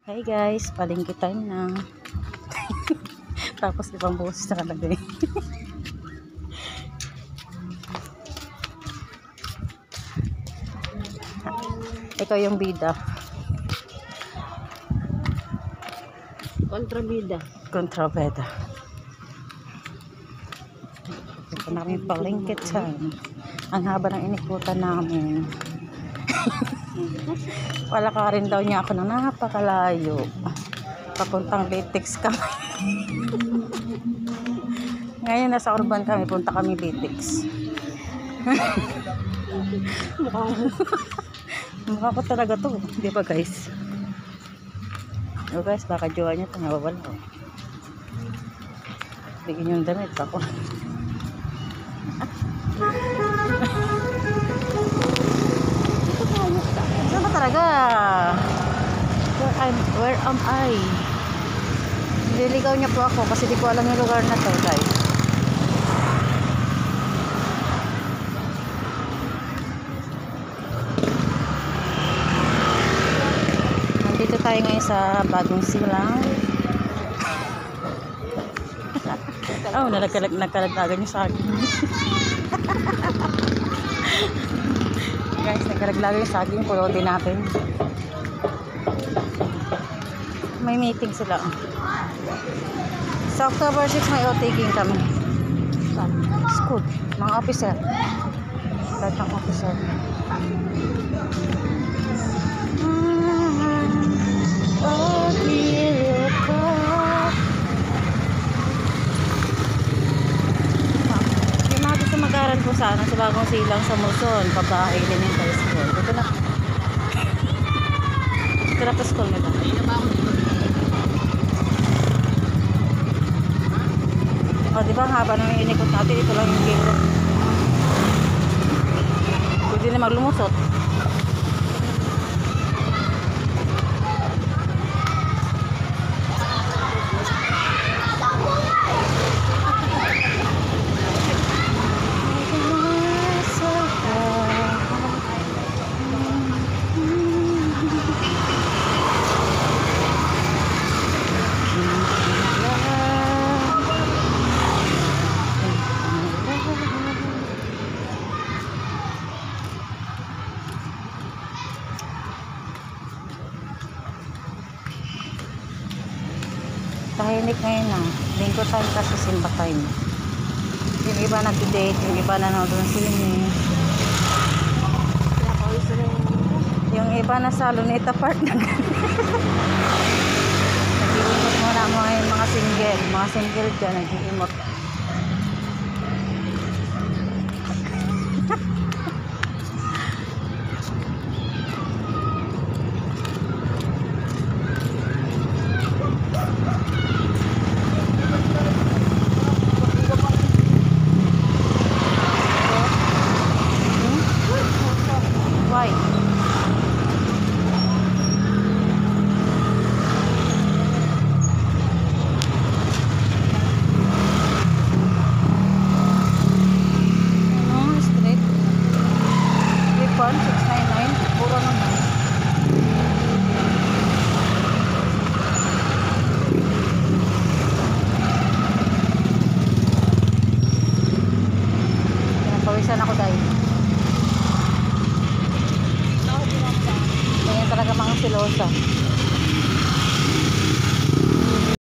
Hi guys, palengke time na. Tapos ibang boses na kalagay. Ikaw yung bida. Kontrabida. Kontrabida. Ito namin palengke time. Ang haba ng inikutan namin. Palakarin daw niya ako na napakalayo. Papuntang Litex kami. Ngayon nasa Urban kami, punta kami Litex. Mukha ko talaga to, di ba guys? O guys, baka jowa niya ito, nawawala ko. Bigyan yung damit ako. Saan ba talaga? Where am I? Nililigaw niya po ako kasi di ko alam yung lugar na to guys. Nandito tayo ngayon sa Bagong Silang. Oh, nagkalaglagan niyo sa akin. Guys, nagkalaglagan niyo sa akin. Pulotin natin. May meeting sila. Sa October 6 may outtaking kami. School. Mga officer. Lahat ng officer. Yung mga gusto mag-aral po sana sa Bagong Silang sa Muson, Papa Elementary School. Dito na. Dito na pa school nila. O, diba ang haba nang inikot natin, ito lang yung gilid. Pwede na maglumusot. Tahimik ngayon na. Linggo time kasi simba time. Yung iba nag-date, yung iba nanonood ng sine. Yung iba nasa Luneta Park na nag-iimot muna mga single. Mga single dyan, nag-iimot.